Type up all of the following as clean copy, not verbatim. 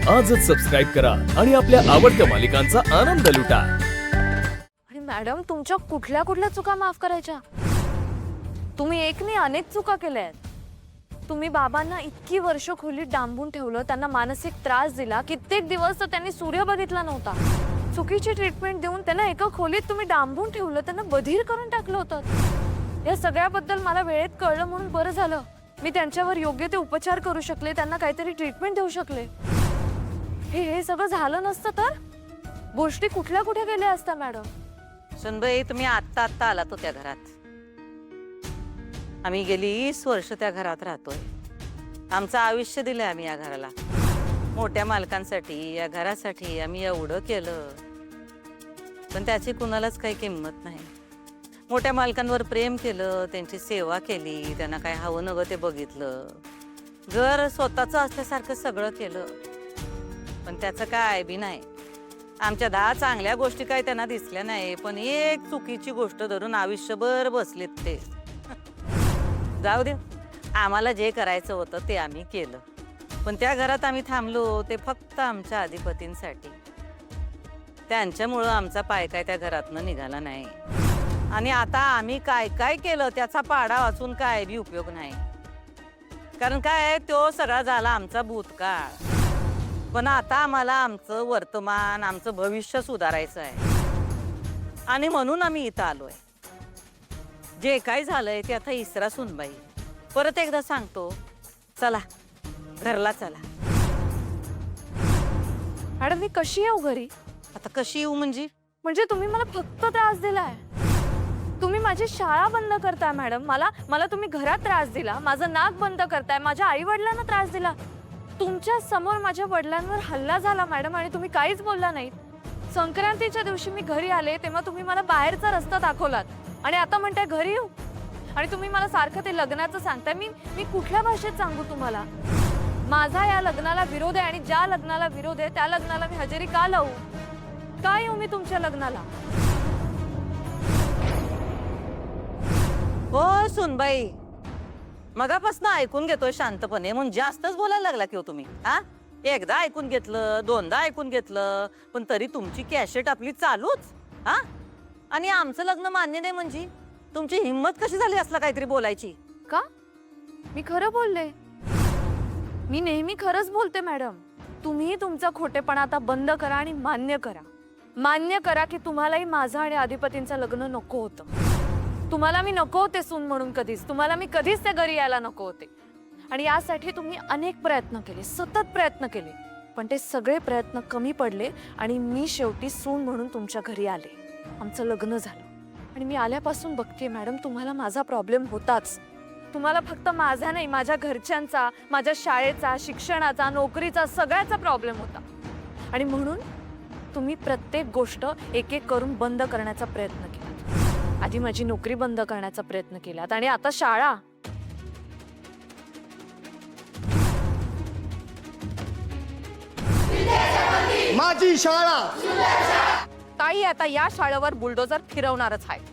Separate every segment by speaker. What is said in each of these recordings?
Speaker 1: आजच सबस्क्राईब करा आणि आपल्या आवडत्या मालिकांचा आनंद लुटा।
Speaker 2: आणि मॅडम तुमच्या कुठल्या कुठल्या चुका माफ करायच्या? तुम्ही एक नाही अनेक चुका केल्यात। तुम्ही बाबांना इतकी वर्ष खोलीत डांबून ठेवलं, त्यांना मानसिक त्रास दिला, कित्येक दिवस तर त्यांनी सूर्य बघितला नव्हता। चुकीची ट्रीटमेंट देऊन त्यांना एका खोलीत तुम्ही डांबून ठेवलं, त्यांना बधीर करून टाकलं होतं। या सगळ्याबद्दल मला वेळेत कळलं म्हणून बरं झालं। मी त्यांच्यावर योग्य ते उपचार करू शकले, त्यांना काहीतरी ट्रीटमेंट देऊ शकले। हे सगळं झालं नसतं तर गोष्टी कुठल्या कुठे गेल्या असत्या मॅडम।
Speaker 3: सुनबाई, तुम्ही आत्ता आलात तो त्या घरात। आम्ही गेली 20 वर्ष त्या घरात राहतोय। आमचं आयुष्य दिलंय आम्ही या घराला। मोठ्या मालकांसाठी, या घरासाठी आम्ही एवढं केलं, पण त्याची कुणालाच काही किंमत नाही। मोठ्या मालकांवर प्रेम केलं, त्यांची सेवा केली, त्यांना काय हवं नवं ते बघितलं, घर स्वतःचं असल्यासारखं सगळं केलं, पण त्याचं काय बी नाही। आमच्या 10 चांगल्या गोष्टी काय त्यांना दिसल्या नाही, पण एक चुकीची गोष्ट धरून आयुष्यभर बसलेत ते। जाऊ दे, आम्हाला जे करायचं होतं ते आम्ही केलं, पण त्या घरात आम्ही थांबलो ते फक्त आमच्या अधिपतींसाठी। त्यांच्यामुळं आमचा पाय काय त्या घरातनं निघाला नाही, आणि आता आम्ही काय काय केलं त्याचा पाडा वाचून काय बी उपयोग नाही। कारण काय, तो सगळा झाला आमचा भूतकाळ, पण आता आम्हाला आमचं वर्तमान, आमचं भविष्य सुधारायचं आहे, आणि म्हणून आम्ही इथं आलोय। जे काय झालंय ते आता इसरा सुनबाई। परत एकदा सांगतो, चला घरला चला।
Speaker 2: मॅडम मी कशी येऊ घरी?
Speaker 3: आता कशी येऊ म्हणजे
Speaker 2: तुम्ही मला फक्त त्रास दिलाय। तुम्ही माझी शाळा बंद करताय मॅडम, मला तुम्ही घरात त्रास दिला, माझं नाक बंद करताय, माझ्या आई वडिलांना त्रास दिला, तुमच्या समोर माझ्या वडिलांवर हल्ला झाला मॅडम, आणि तुम्ही काहीच बोलला नाहीत। संक्रांतीच्या दिवशी मी घरी आले तेव्हा तुम्ही मला बाहेरचा रस्ता दाखवलात, आणि आता म्हणताय घरी येऊ, आणि तुम्ही मला सारखं ते लग्नाचं सांगताय। मी कुठल्या भाषेत सांगू तुम्हाला? माझा या लग्नाला विरोध आहे, आणि ज्या लग्नाला विरोध आहे त्या लग्नाला मी हजेरी का लावू? का येऊ मी तुमच्या लग्नाला?
Speaker 3: हो सुनबाई, मगापासून ऐकून घेतोय शांतपणे, म्हणून जास्तच बोलायला लागला की हो तुम्ही। हा, एकदा ऐकून घेतलं, दोनदा ऐकून घेतलं, पण तरी तुमची कॅसेट आपली चालूच। हा, आणि आमचं लग्न मान्य नाही म्हणजे तुमची हिंमत कशी झाली असलं काहीतरी बोलायची?
Speaker 2: का? मी खरं बोलले, मी नेहमी खरंच बोलते मॅडम। तुम्ही तुमचा खोटेपणा आता बंद करा आणि मान्य करा की तुम्हालाही माझं आणि अधिपतींचं लग्न नको होतं। तुम्हाला मी नको होते सून म्हणून कधीच, तुम्हाला मी कधीच त्या घरी यायला नको होते, आणि यासाठी तुम्ही अनेक प्रयत्न केले, सतत प्रयत्न केले, पण ते सगळे प्रयत्न कमी पडले, आणि मी शेवटी सून म्हणून तुमच्या घरी आले। आमचं लग्न झालं, आणि मी आल्यापासून बघते मॅडम, तुम्हाला माझा प्रॉब्लेम होताच। तुम्हाला फक्त माझा नाही, माझ्या घरच्यांचा, माझ्या शाळेचा, शिक्षणाचा, नोकरीचा, सगळ्याचा प्रॉब्लेम होता, आणि म्हणून तुम्ही प्रत्येक गोष्ट एक एक करून बंद करण्याचा प्रयत्न केला। आधी माझी नोकरी बंद करण्याचा प्रयत्न केलात, आणि आता शाळा।
Speaker 4: माझी शाळा
Speaker 2: ताई आता या शाळेवर बुलडोजर फिरवणारच आहे।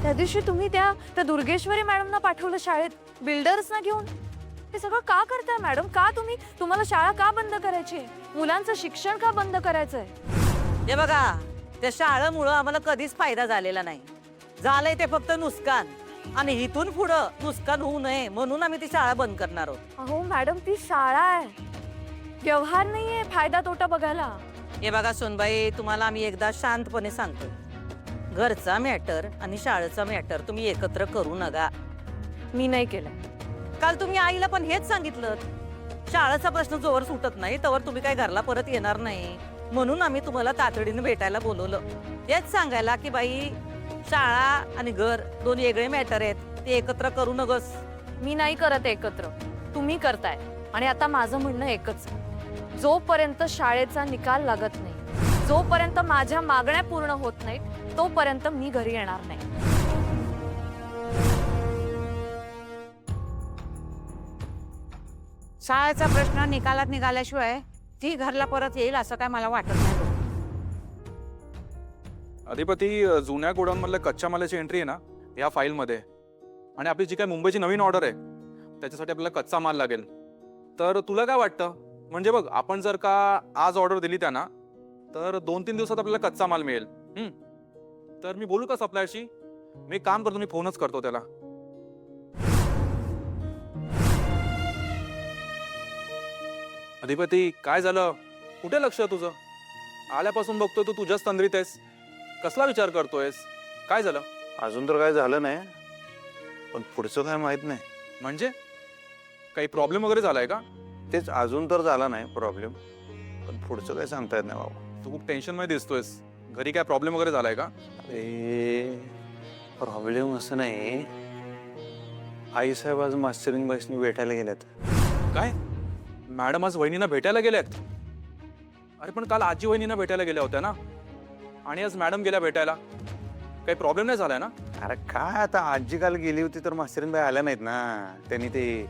Speaker 2: त्या दिवशी तुम्ही त्या दुर्गेश्वरी मॅडमना पाठवलं शाळेत, बिल्डर्सना घेऊन। हे सगळं का करताय मॅडम? का तुम्हाला शाळा का बंद करायची? मुलांचं शिक्षण का बंद करायचंय?
Speaker 3: हे बघा, त्या शाळेमुळं आम्हाला कधीच फायदा झालेला नाही, झालंय ते फक्त नुकसान, आणि इथून पुढं नुकसान होऊ नये म्हणून आम्ही ती शाळा बंद करणार आहोत।
Speaker 2: अहो मॅडम, ती शाळा आहे, व्यवहार नाहीये फायदा तोटा बघायला।
Speaker 3: हे बघा सोनबाई, तुम्हाला आम्ही एकदा शांतपणे सांगतोय, घरचा मॅटर आणि शाळेचा मॅटर तुम्ही एकत्र करू नका।
Speaker 2: मी नाही केलं।
Speaker 3: काल तुम्ही आईला पण हेच सांगितलं, शाळेचा प्रश्न जोवर सुटत नाही तोवर तुम्ही काय घरला परत येणार नाही, म्हणून आम्ही तुम्हाला तातडीने भेटायला बोलवलं, हेच सांगायला की बाई शाळा आणि घर दोन वेगळे मॅटर आहेत, ते एकत्र करू नगस।
Speaker 2: मी नाही करत एकत्र, तुम्ही करताय, आणि आता माझं म्हणणं एकच, जोपर्यंत शाळेचा निकाल लागत नाही, जोपर्यंत माझ्या मागण्या पूर्ण होत नाहीत, तोपर्यंत मी घरी येणार नाही।
Speaker 5: शाळेचा प्रश्न निकालात निघाल्याशिवाय ती घरला परत येईल असं काय मला वाटत नाही।
Speaker 6: अधिपती, जुन्या गोडाऊनमधल्या कच्च्या मालाची एंट्री आहे ना या फाईलमध्ये, आणि आपली जी काय मुंबईची नवीन ऑर्डर आहे त्याच्यासाठी आपल्याला कच्चा माल लागेल, तर तुला काय वाटतं? म्हणजे बघ, आपण जर का आज ऑर्डर दिली त्यांना तर 2-3 दिवसात आपल्याला कच्चा माल मिळेल. तर मी बोलू का सप्लायरशी? मी एक काम करतो, मी फोनच करतो त्याला. अधिपती, काय झालं? कुठे लक्ष आहे तुझं? आल्यापासून बघतोय तू तुझ्याच तंद्रीत आहेस. कसला विचार करतोयस? काय झालं?
Speaker 7: अजून तर काय झालं नाही, पण पुढचं काय माहित नाही.
Speaker 6: म्हणजे काही प्रॉब्लेम वगैरे झालाय का?
Speaker 7: तेच, अजून तर झाला नाही प्रॉब्लेम, पण पुढचं काय सांगता येत नाही बाबा.
Speaker 6: तू खूप टेन्शन मध्ये दिसतोयस. घरी काय प्रॉब्लेम वगैरे झालाय का?
Speaker 7: अरे प्रॉब्लेम असं नाही, आईसाहेब आज मास्टरिंग बाईसनी भेटायला गेल्यात.
Speaker 6: काय? मॅडम आज वहिनींना भेटायला गेल्यात? अरे पण काल आजी वहिनींना भेटायला गेल्या होत्या ना, आणि आज मॅडम गेल्या भेटायला. काही प्रॉब्लेम नाही झालाय ना?
Speaker 7: अरे काय आता, आजी काल गेली होती तर मास्टरिंग बाई आल्या नाहीत ना, त्यांनी ते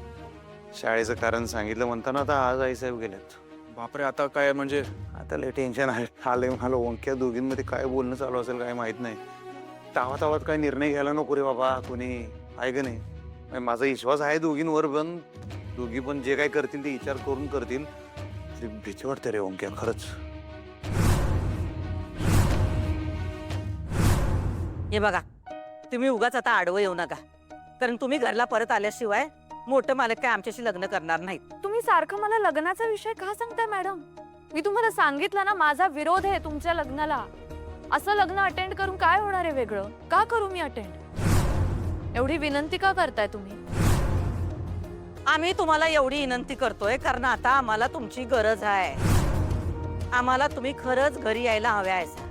Speaker 7: शाळेचं कारण सांगितलं म्हणताना आता आज आईसाहेब गेल्यात.
Speaker 6: बापरे, आता काय म्हणजे?
Speaker 7: आता लय टेन्शन आलंय मला. ओंक्या दोघींमध्ये काय बोलणं चालू असेल काय माहित नाही. तावात काय निर्णय घ्यायला नको रे बाबा कोणी, आहे का नाही? माझा विश्वास आहे दोघींवर, पण दोघी पण जे काय करतील ते विचार करून करतील. भीती वाटते रे ओंक्या, खरंच.
Speaker 3: हे बघा, तुम्ही उगाच आता आडवं येऊ नका, कारण तुम्ही घरला परत आल्याशिवाय मोठं मालक काय आमच्याशी लग्न करणार नाहीत.
Speaker 2: तुम्ही सारखं मला लग्नाचा विषय का सांगताय मॅडम? मी तुम्हाला सांगितलं ना, माझा विरोध आहे तुमच्या लग्नाला. असं लग्न अटेंड करून काय होणार आहे वेगळं? का करू मी अटेंड? एवढी विनंती का करताय तुम्ही?
Speaker 3: आम्ही तुम्हाला एवढी विनंती करतोय कारण आता आम्हाला तुमची गरज आहे. आम्हाला तुम्ही खरंच घरी यायला हव्या आहे,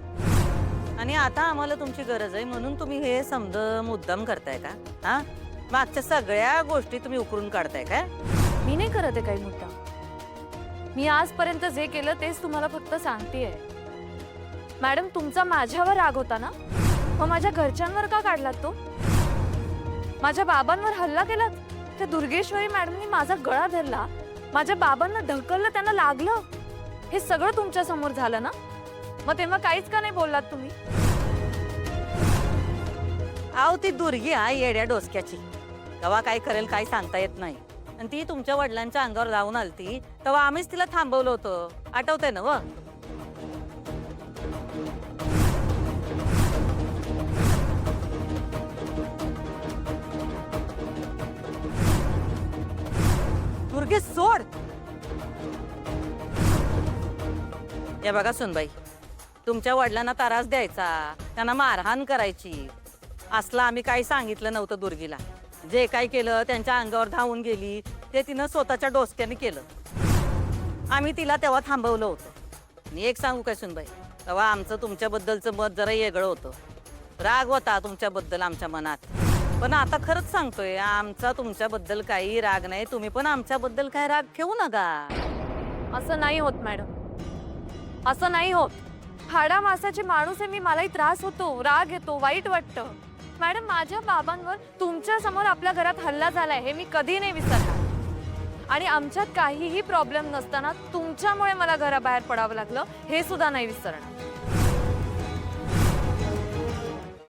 Speaker 3: आणि आता आम्हाला तुमची गरज आहे म्हणून तुम्ही हे समज मुद्दाम करताय का? हा, मागच्या सगळ्या गोष्टी तुम्ही उकरून काढताय काय?
Speaker 2: मी नाही करत आहे काही मुद्दा. मी आजपर्यंत जे केलं तेच तुम्हाला फक्त सांगतेय. मॅडम, तुमचा माझ्यावर राग होता ना, मग माझ्या घरच्यांवर का काढलात तो? माझ्या बाबांवर हल्ला केलात? त्या दुर्गेश्वरी मॅडमनी माझा गळा धरला, माझ्या बाबांना ढकललं, त्यांना लागलं. हे सगळं तुमच्या समोर झालं ना, मग तेव्हा काहीच का नाही बोललात तुम्ही?
Speaker 3: आव ती दुर्गी आहे येड्या डोसक्याची. तेव्हा काय करेल काय सांगता येत नाही, आणि ती तुमच्या वडिलांच्या अंगावर जाऊन आलती तेव्हा आम्हीच तिला थांबवलं होतं. आठवतंय ना? व दुर्गे सोड. हे बघा सुनबाई, तुमच्या वडिलांना त्रास द्यायचा, त्यांना मारहाण करायची असला आम्ही काही सांगितलं नव्हतं दुर्गीला. जे काही केलं त्यांच्या अंगावर धावून गेली ते तिनं स्वतःच्या डोसक्याने केलं. आम्ही तिला तेव्हा थांबवलं होतं. आणि एक सांगू काय सुनबाई, तेव्हा आमचं तुमच्याबद्दलचं मत जरा वेगळं होतं. राग होता तुमच्याबद्दल आमच्या मनात, पण आता खरंच सांगतोय, आमचा तुमच्याबद्दल काही राग नाही. तुम्ही पण आमच्याबद्दल काय राग ठेवू नका.
Speaker 2: असं नाही होत मॅडम, असं नाही होत. हाडा मासाचे माणूस आहे मी, मलाही त्रास होतो, राग येतो, वाईट वाटतं. मॅडम, माझ्या बाबांवर तुमच्या समोर आपल्या घरात हल्ला झालाय हे मी कधी नाही विसरणार. आणि आमच्यात काहीही प्रॉब्लेम नसताना तुमच्यामुळे मला घराबाहेर पडावं लागलं हे सुद्धा नाही विसरणार.